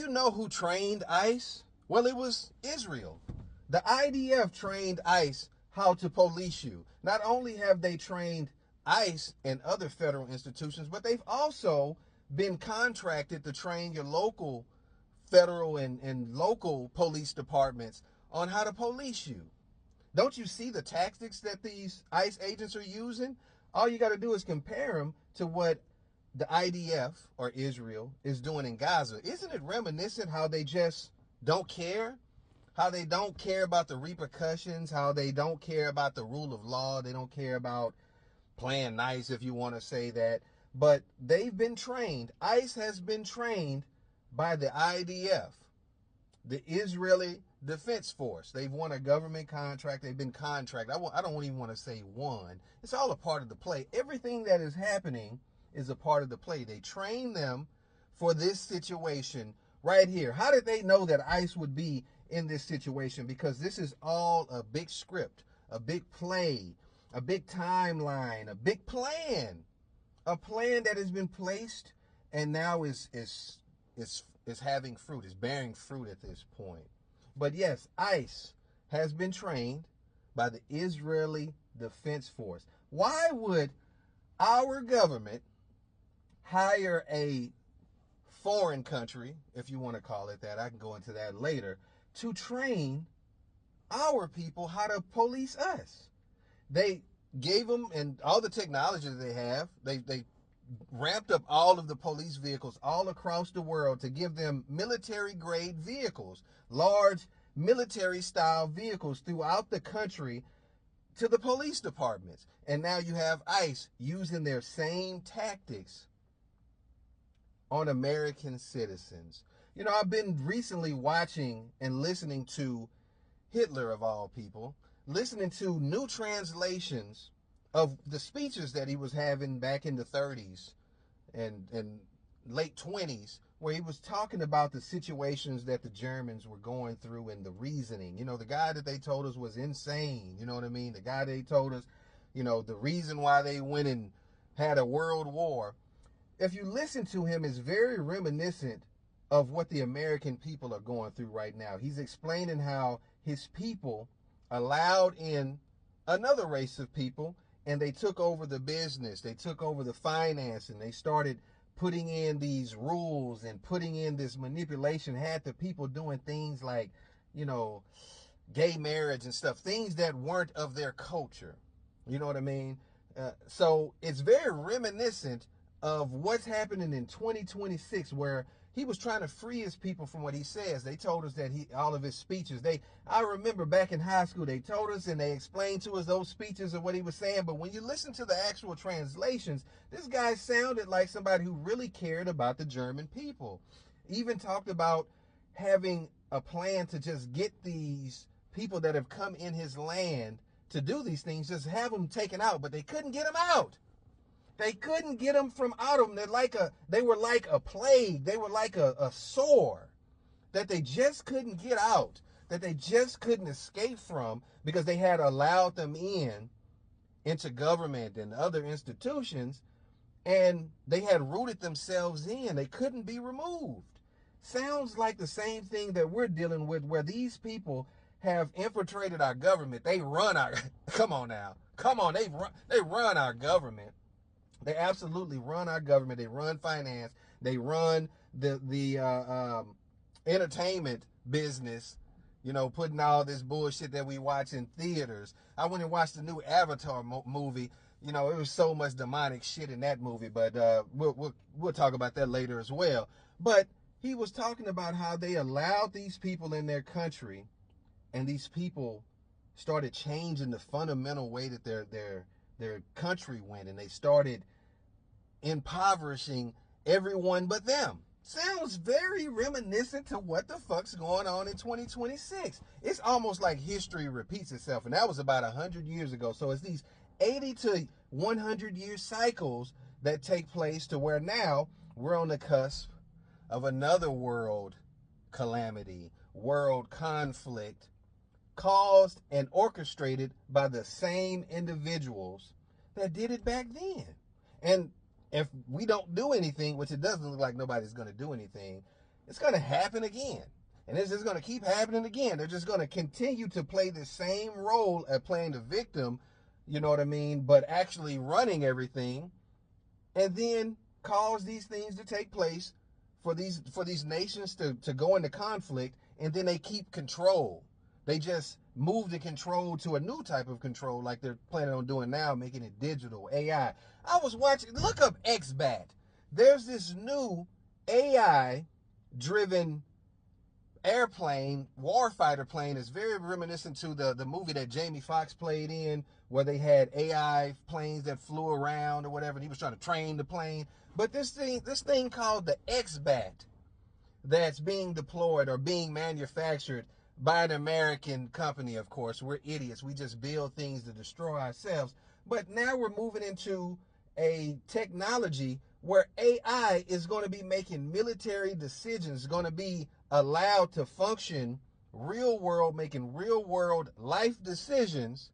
you know who trained ICE? Well, it was Israel. The IDF trained ICE how to police you. Not only have they trained ICE and other federal institutions, but they've also been contracted to train your local federal and local police departments on how to police you. Don't you see the tactics that these ICE agents are using? All you got to do is compare them to what the IDF or Israel is doing in Gaza. Isn't it reminiscent how they just don't care? How they don't care about the repercussions, how they don't care about the rule of law, they don't care about playing nice, if you want to say that. But they've been trained. ICE has been trained by the IDF, the Israeli Defense Force. They've won a government contract. They've been contracted. I don't even want to say won. It's all a part of the play. Everything that is happening is a part of the play. They train them for this situation right here. How did they know that ICE would be in this situation? Because this is all a big script, a big play, a big timeline, a big plan, a plan that has been placed and now is having fruit, is bearing fruit at this point. But yes, ICE has been trained by the Israeli Defense Force. Why would our government hire a foreign country, if you want to call it that, I can go into that later, to train our people how to police us? They gave them, and all the technology that they have, they ramped up all of the police vehicles all across the world to give them military-grade vehicles, large military-style vehicles throughout the country to the police departments. And now you have ICE using their same tactics on American citizens. You know, I've been recently watching and listening to Hitler, of all people, listening to new translations of the speeches that he was having back in the 30s and late 20s, where he was talking about the situations that the Germans were going through and the reasoning. You know, the guy that they told us was insane, you know what I mean? The guy they told us, you know, the reason why they went and had a world war. If you listen to him, it's very reminiscent of what the American people are going through right now. He's explaining how his people allowed in another race of people, and they took over the business, they took over the finance, and they started putting in these rules and putting in this manipulation, had the people doing things like, you know, gay marriage and stuff, things that weren't of their culture. You know what I mean? So it's very reminiscent of what's happening in 2026, where he was trying to free his people from what he says. They told us that all of his speeches, I remember back in high school, they told us and they explained to us those speeches and what he was saying. But when you listen to the actual translations, this guy sounded like somebody who really cared about the German people. Even talked about having a plan to just get these people that have come in his land to do these things, just have them taken out, but they couldn't get them out. They couldn't get them from out of them. They were like a plague. They were like a sore that they just couldn't get out, that they just couldn't escape from, because they had allowed them into government and other institutions, and they had rooted themselves in. They couldn't be removed. Sounds like the same thing that we're dealing with, where these people have infiltrated our government. They run our, come on now, come on, they run our government. They absolutely run our government. They run finance. They run the entertainment business, you know, putting all this bullshit that we watch in theaters. I went and watched the new Avatar movie. You know, it was so much demonic shit in that movie, but we'll talk about that later as well. But he was talking about how they allowed these people in their country, and these people started changing the fundamental way that their country went, and they started impoverishing everyone but them. Sounds very reminiscent to what the fuck's going on in 2026. It's almost like history repeats itself, and that was about 100 years ago. So it's these 80 to 100 year cycles that take place to where now we're on the cusp of another world calamity, world conflict, caused and orchestrated by the same individuals that did it back then. And if we don't do anything, which it doesn't look like nobody's going to do anything, it's going to happen again. And it's just going to keep happening again. They're just going to continue to play the same role at playing the victim, you know what I mean, but actually running everything, and then cause these things to take place for these nations to go into conflict, and then they keep control. They just move the control to a new type of control like they're planning on doing now, making it digital, AI. I was watching, look up XBAT. There's this new AI driven airplane, warfighter plane. Is very reminiscent to the movie that Jamie Foxx played in, where they had AI planes that flew around or whatever, and he was trying to train the plane. But this thing called the XBAT that's being deployed or being manufactured by an American company, of course. We're idiots. We just build things to destroy ourselves. But now we're moving into a technology where AI is going to be making military decisions, going to be allowed to function real world, making real world life decisions,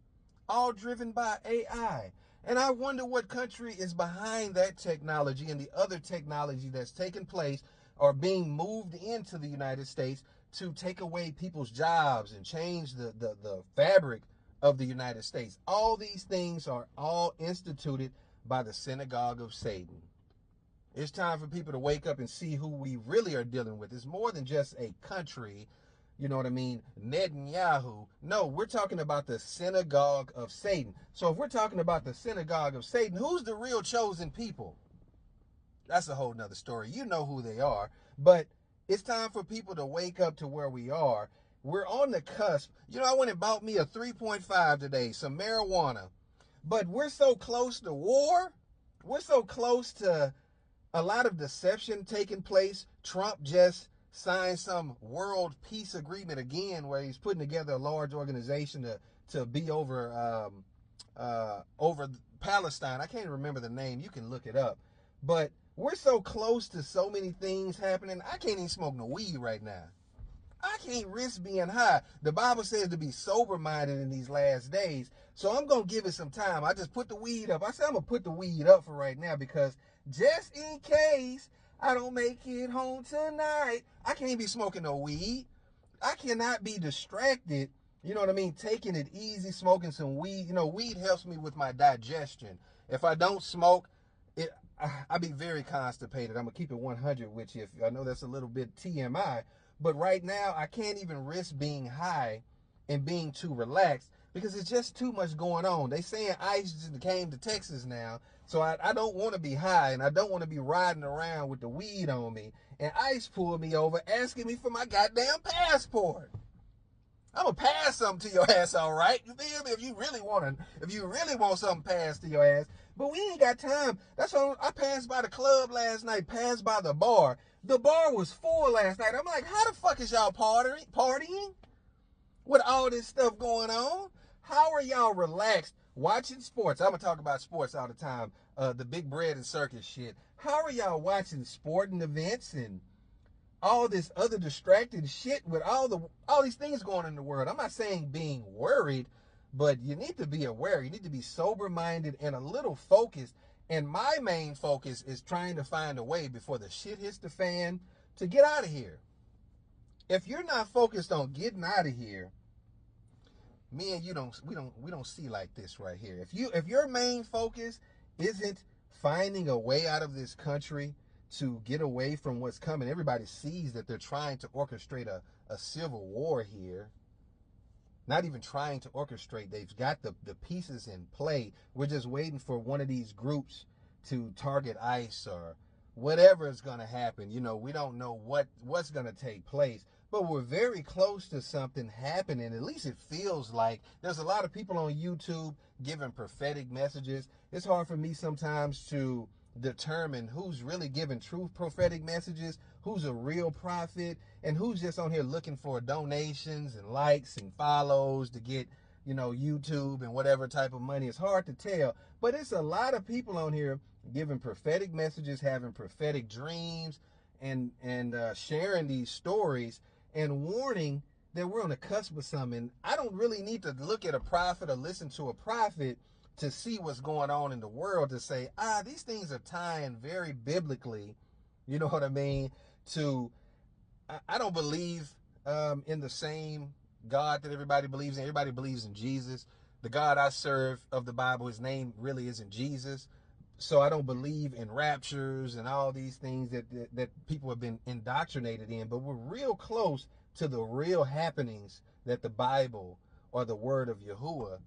all driven by AI. And I wonder what country is behind that technology and the other technology that's taking place or being moved into the United States to take away people's jobs and change the fabric of the United States. All these things are all instituted by the synagogue of Satan. It's time for people to wake up and see who we really are dealing with. It's more than just a country, you know what I mean, Netanyahu. No, we're talking about the synagogue of Satan. So if we're talking about the synagogue of Satan, who's the real chosen people? That's a whole nother story. You know who they are. But it's time for people to wake up to where we are. We're on the cusp. You know, I went and bought me a 3.5 today, some marijuana. But we're so close to war. We're so close to a lot of deception taking place. Trump just signed some world peace agreement again, where he's putting together a large organization to be over Palestine. I can't remember the name. You can look it up. But we're so close to so many things happening. I can't even smoke no weed right now. I can't risk being high. The Bible says to be sober-minded in these last days. So I'm going to give it some time. I just put the weed up. I said I'm going to put the weed up for right now, because just in case I don't make it home tonight, I can't be smoking no weed. I cannot be distracted, you know what I mean, taking it easy, smoking some weed. You know, weed helps me with my digestion. If I don't smoke, I be very constipated. I'm going to keep it 100 with you. I know that's a little bit TMI. But right now, I can't even risk being high and being too relaxed, because it's just too much going on. They saying ICE just came to Texas now, so I don't want to be high, and I don't want to be riding around with the weed on me. And ICE pulled me over asking me for my goddamn passport. I'm gonna pass something to your ass, all right? You feel me? If you really want something passed to your ass. But we ain't got time. That's why I passed by the club last night, passed by the bar. The bar was full last night. I'm like, how the fuck is y'all partying with all this stuff going on? How are y'all relaxed watching sports? I'm gonna talk about sports all the time. The big bread and circus shit. How are y'all watching sporting events and all this other distracting shit with all these things going on in the world? I'm not saying being worried, but you need to be aware. You need to be sober-minded and a little focused. And my main focus is trying to find a way before the shit hits the fan to get out of here. If you're not focused on getting out of here, me and you we don't see like this right here. If your main focus isn't finding a way out of this country to get away from what's coming, everybody sees that they're trying to orchestrate a civil war here. Not even trying to orchestrate. They've got the pieces in play. We're just waiting for one of these groups to target ICE or whatever is going to happen. You know, we don't know what's going to take place. But we're very close to something happening. At least it feels like. There's a lot of people on YouTube giving prophetic messages. It's hard for me sometimes to determine who's really giving true prophetic messages, who's a real prophet, and who's just on here looking for donations and likes and follows to get, you know, YouTube and whatever type of money. It's hard to tell, but it's a lot of people on here giving prophetic messages, having prophetic dreams, and sharing these stories and warning that we're on the cusp of something. I don't really need to look at a prophet or listen to a prophet to see what's going on in the world to say, these things are tying very biblically, you know what I mean, to I don't believe in the same God that everybody believes in. Everybody believes in Jesus. The God I serve of the Bible, his name really isn't Jesus. So I don't believe in raptures and all these things that people have been indoctrinated in. But we're real close to the real happenings that the Bible or the word of Yahuwah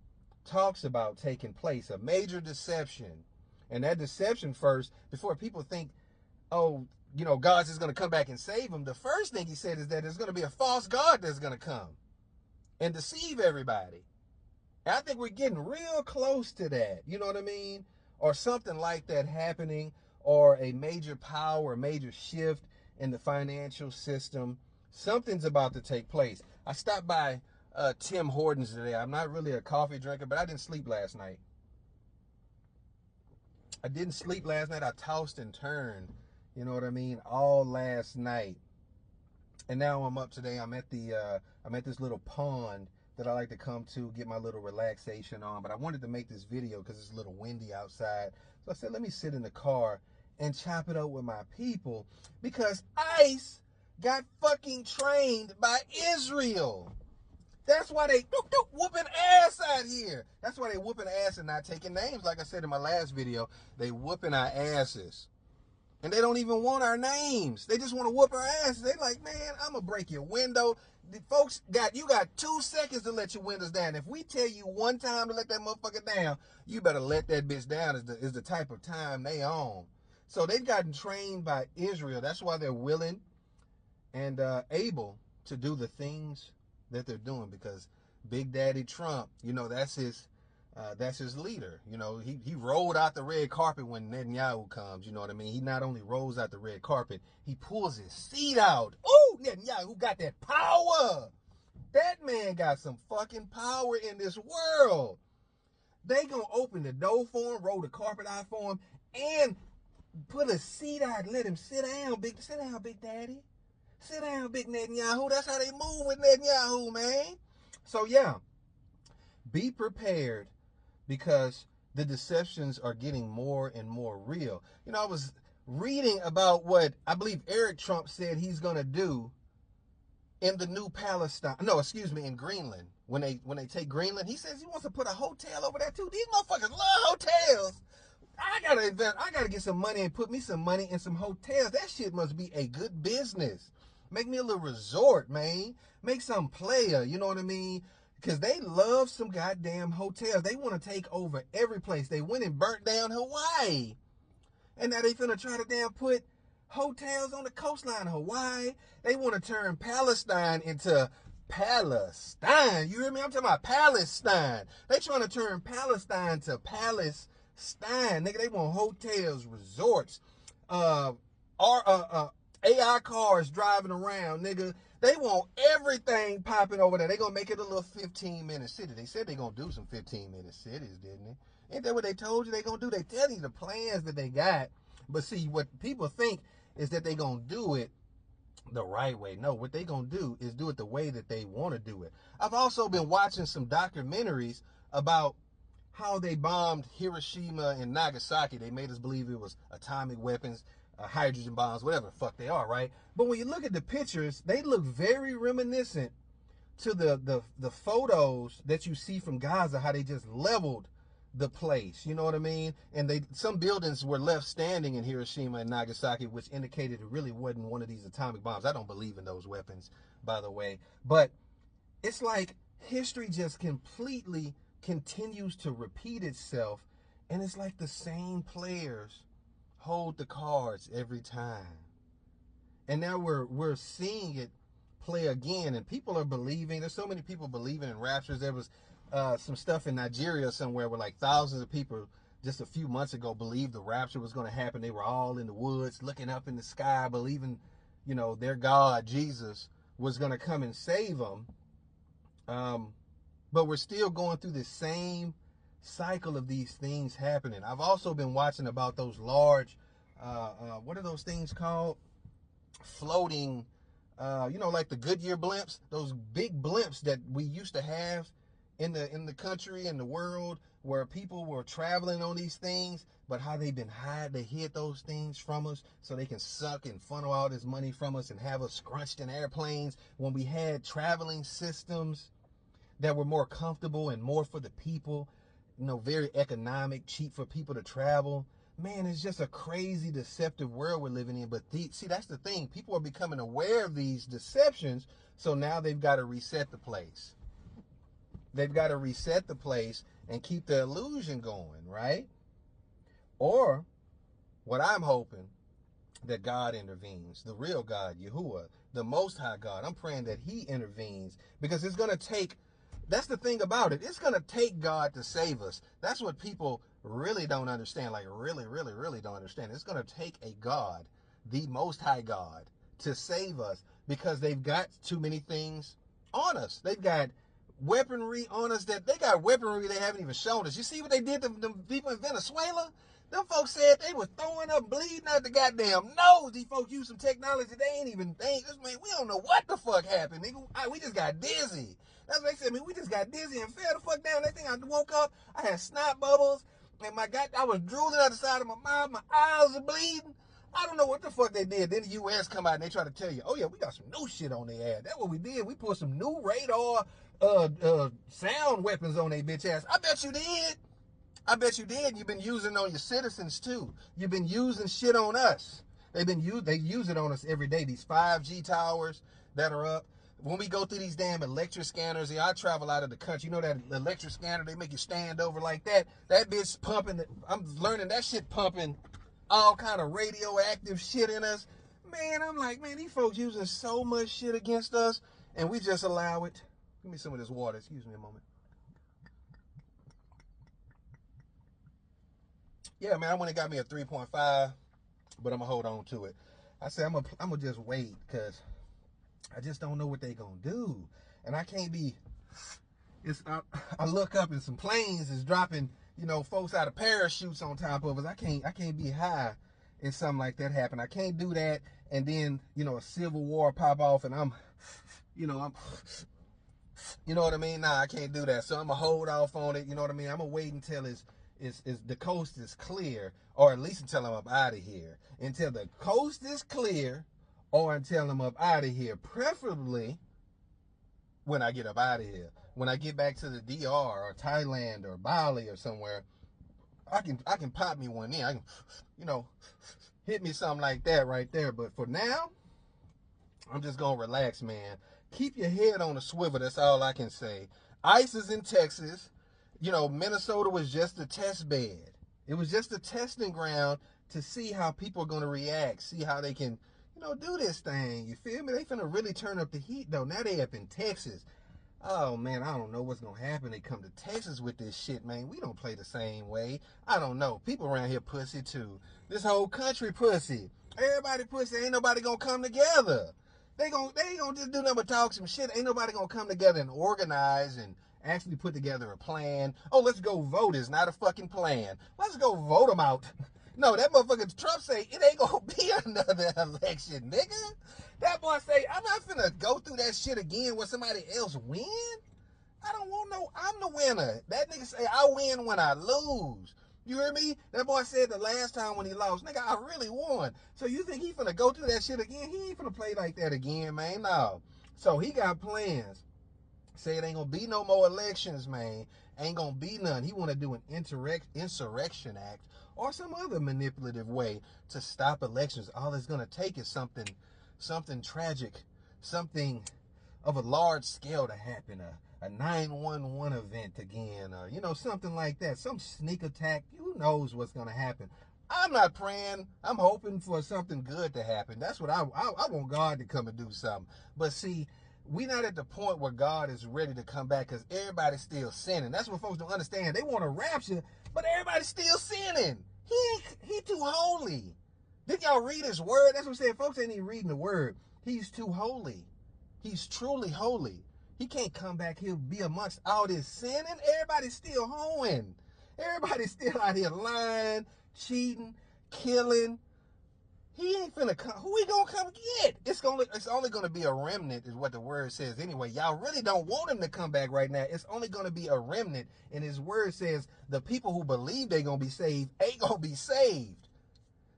talks about taking place. A major deception. And that deception first, before people think, oh, you know, God's just going to come back and save them. The first thing he said is that there's going to be a false God that's going to come and deceive everybody. And I think we're getting real close to that. You know what I mean? Or something like that happening, or a major power, a major shift in the financial system. Something's about to take place. I stopped by Tim Hortons today. I'm not really a coffee drinker, but I didn't sleep last night. I tossed and turned, you know what I mean, all last night. And now I'm up today. I'm at this little pond that I like to come to, get my little relaxation on. But I wanted to make this video because it's a little windy outside. So I said, let me sit in the car and chop it up with my people, because ICE got fucking trained by Israel. That's why they whooping ass out here. That's why they whooping ass and not taking names. Like I said in my last video, they whooping our asses. And they don't even want our names. They just want to whoop our asses. They like, man, I'm going to break your window. The folks, you got 2 seconds to let your windows down. If we tell you one time to let that motherfucker down, you better let that bitch down is the type of time they own. So they've gotten trained by Israel. That's why they're willing and able to do the things that they're doing, because Big Daddy Trump, you know, that's his leader. You know, he rolled out the red carpet when Netanyahu comes. You know what I mean? He not only rolls out the red carpet, he pulls his seat out. Ooh, Netanyahu got that power. That man got some fucking power in this world. They gonna open the door for him, roll the carpet out for him, and put a seat out and let him sit down, Big Daddy. Sit down, Big Netanyahu. That's how they move with Netanyahu, man. So yeah, be prepared, because the deceptions are getting more and more real. You know, I was reading about what I believe Eric Trump said he's going to do in the new Palestine. No, excuse me, in Greenland. When they take Greenland, he says he wants to put a hotel over there too. These motherfuckers love hotels. I gotta invest. I gotta get some money and put me some money in some hotels. That shit must be a good business. Make me a little resort, man. Make some player, you know what I mean? Because they love some goddamn hotels. They want to take over every place. They went and burnt down Hawaii. And now they finna try to damn put hotels on the coastline of Hawaii. They want to turn Palestine into Palestine. You hear me? I'm talking about Palestine. They trying to turn Palestine to Palestine. Nigga, they want hotels, resorts, AI cars driving around, nigga. They want everything popping over there. They gonna make it a little 15-minute city. They said they gonna do some 15-minute cities, didn't they? Ain't that what they told you they gonna do? They tell you the plans that they got. But see, what people think is that they gonna do it the right way. No, what they gonna do is do it the way that they want to do it. I've also been watching some documentaries about how they bombed Hiroshima and Nagasaki. They made us believe it was atomic weapons, hydrogen bombs, whatever the fuck they are, right? But when you look at the pictures, they look very reminiscent to the photos that you see from Gaza, how they just leveled the place, you know what I mean? And some buildings were left standing in Hiroshima and Nagasaki, which indicated it really wasn't one of these atomic bombs. I don't believe in those weapons, by the way. But it's like history just completely continues to repeat itself, and it's like the same players hold the cards every time. And now we're seeing it play again, and people are believing. There's so many people believing in raptures. There was some stuff in Nigeria somewhere where like thousands of people just a few months ago believed the rapture was going to happen. They were all in the woods looking up in the sky, believing, you know, their God, Jesus, was going to come and save them. But we're still going through the same cycle of these things happening. I've also been watching about those large, what are those things called? Floating, you know, like the Goodyear blimps, those big blimps that we used to have in the country, in the world, where people were traveling on these things, but how they've been they hid those things from us so they can suck and funnel all this money from us and have us scrunched in airplanes when we had traveling systems that were more comfortable and more for the people, very economic, cheap for people to travel. Man, it's just a crazy, deceptive world we're living in. But see, that's the thing. People are becoming aware of these deceptions, so now they've got to reset the place. They've got to reset the place and keep the illusion going, right? Or, what I'm hoping, that God intervenes, the real God, Yahuwah, the Most High God. I'm praying that He intervenes, because it's going to take, that's the thing about it, it's going to take God to save us. That's what people really don't understand, like really, really, really don't understand. It's going to take a God, the Most High God, to save us, because they've got too many things on us. They've got weaponry on us, that they got weaponry they haven't even shown us. You see what they did to the people in Venezuela? Them folks said they was throwing up, bleeding out the goddamn nose. These folks use some technology they ain't even think. Man, we don't know what the fuck happened, nigga. We just got dizzy. That's what they said, man. We just got dizzy and fell the fuck down. That thing, I woke up, I had snot bubbles, and I was drooling out the side of my mouth. My eyes are bleeding. I don't know what the fuck they did. Then the U.S. come out and they try to tell you, oh yeah, we got some new shit on their ass. That's what we did. We put some new radar sound weapons on their bitch ass. I bet you did. I bet you did. You've been using on your citizens too. You've been using shit on us. They use it on us every day. These 5G towers that are up. When we go through these damn electric scanners, I travel out of the country. You know that electric scanner, they make you stand over like that. That bitch pumping. I'm learning that shit pumping all kind of radioactive shit in us. Man, I'm like, man, these folks using so much shit against us, and we just allow it. Give me some of this water. Excuse me a moment. Yeah, man, I went and got me a 3.5, but I'm going to hold on to it. I said I'm gonna just wait, because I just don't know what they going to do. And I can't be, I look up and some planes is dropping, folks out of parachutes on top of us. I can't be high and something like that happen. I can't do that, and then, a civil war pop off, and I'm you know what I mean? Nah, I can't do that. So I'm going to hold off on it, you know what I mean? I'm going to wait until the coast is clear, or at least until I'm up out of here. Until the coast is clear, or until I'm up out of here. Preferably when I get up out of here. When I get back to the DR or Thailand or Bali or somewhere, I can pop me one in. I can, hit me something like that right there. But for now, I'm just going to relax, man. Keep your head on a swivel. That's all I can say. ICE is in Texas. Minnesota was just a test bed. It was just a testing ground to see how people are going to react, see how they can, do this thing. You feel me? They finna really turn up the heat, though. Now they up in Texas. Oh, man, I don't know what's going to happen. They come to Texas with this shit, man. We don't play the same way. I don't know. People around here pussy, too. This whole country pussy. Everybody pussy. Ain't nobody going to come together. They ain't gonna just do nothing but talk some shit. Ain't nobody gonna come together and organize and actually put together a plan. Oh, let's go vote is not a fucking plan. Let's go vote them out. No, that motherfucker Trump say it ain't gonna be another election, nigga. That boy say, I'm not finna go through that shit again when somebody else win. I don't want no, I'm the winner. That nigga say I win when I lose. You hear me? That boy said the last time when he lost, nigga, I really won. So you think he finna go through that shit again? He ain't finna play like that again, man. No. So he got plans. Say it ain't gonna be no more elections, man. Ain't gonna be none. He wanna do an insurrection act or some other manipulative way to stop elections. All it's gonna take is something tragic, something of a large scale to happen. A 911 event again, or something like that, some sneak attack. Who knows what's gonna happen? I'm not praying. I'm hoping for something good to happen. That's what I want God to come and do something. But see, we not at the point where God is ready to come back, because everybody's still sinning. That's what folks don't understand. They want a rapture, but everybody's still sinning. He too holy. Did y'all read his word? That's what I'm saying. Folks ain't even reading the word. He's too holy. He's truly holy. He can't come back here, be amongst all this sinning. Everybody's still hoeing. Everybody's still out here lying, cheating, killing, He ain't finna come. Who he gonna come get? It's only gonna be a remnant, is what the word says. Anyway, y'all really don't want him to come back right now. It's only gonna be a remnant, and his word says the people who believe they gonna be saved ain't gonna be saved.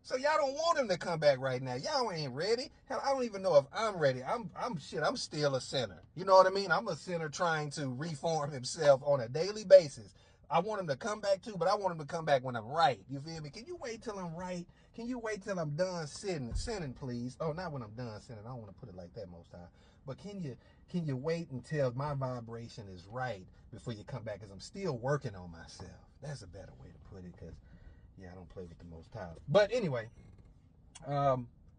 So y'all don't want him to come back right now. Y'all ain't ready. Hell, I don't even know if I'm ready. I'm still a sinner. You know what I mean? I'm a sinner trying to reform himself on a daily basis. I want him to come back too, but I want him to come back when I'm right. You feel me? Can you wait till I'm right? Can you wait till I'm done sinning, please? Oh, not when I'm done sinning. I don't want to put it like that, Most High. But can you wait until my vibration is right before you come back? Because I'm still working on myself. That's a better way to put it, because yeah, I don't play with the Most High. But anyway,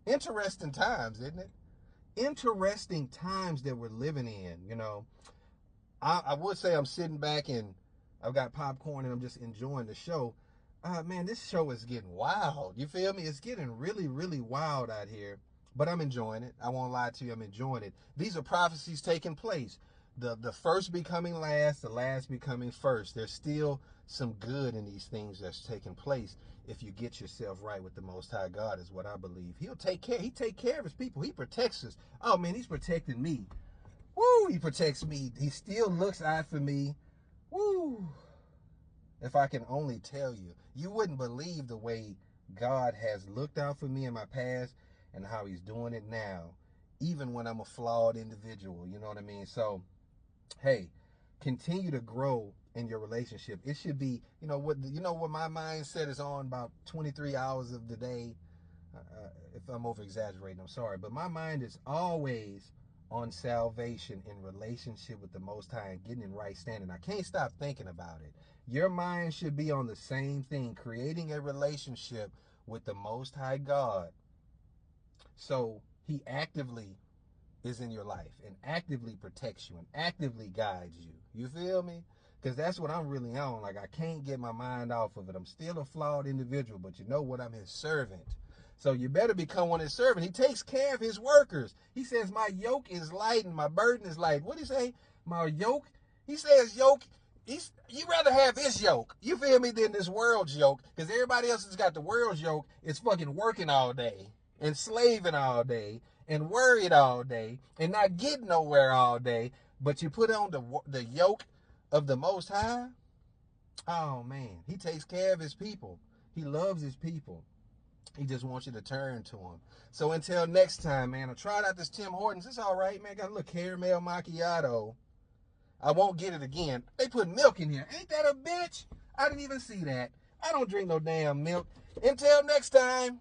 interesting times, isn't it? Interesting times that we're living in, you know. I would say I'm sitting back and I've got popcorn and I'm just enjoying the show. Man, this show is getting wild. You feel me? It's getting really, really wild out here. But I'm enjoying it. I won't lie to you. I'm enjoying it. These are prophecies taking place. The first becoming last, the last becoming first. There's still some good in these things that's taking place if you get yourself right with the Most High God, is what I believe. He'll take care. He take care of his people. He protects us. Oh, man, he's protecting me. Woo, he protects me. He still looks out for me. Woo. If I can only tell you, you wouldn't believe the way God has looked out for me in my past and how he's doing it now, even when I'm a flawed individual. You know what I mean? So, hey, continue to grow in your relationship. It should be, you know what my mindset is on about 23 hours of the day. If I'm over exaggerating, I'm sorry, but my mind is always on salvation in relationship with the Most High and getting in right standing. I can't stop thinking about it. Your mind should be on the same thing, creating a relationship with the Most High God, so he actively is in your life and actively protects you and actively guides you. You feel me? Because that's what I'm really on. Like, I can't get my mind off of it. I'm still a flawed individual, but you know what? I'm his servant. So you better become one of his servants. He takes care of his workers. He says, my yoke is light and my burden is light. What did he say? My yoke? He says yoke. You rather have his yoke, you feel me, than this world's yoke. Because everybody else has got the world's yoke. It's fucking working all day and slaving all day and worried all day and not getting nowhere all day. But you put on the yoke of the Most High. Oh, man. He takes care of his people. He loves his people. He just wants you to turn to him. So until next time, man, I tried out this Tim Hortons. It's all right, man. Got a little caramel macchiato. I won't get it again. They put milk in here. Ain't that a bitch? I didn't even see that. I don't drink no damn milk. Until next time.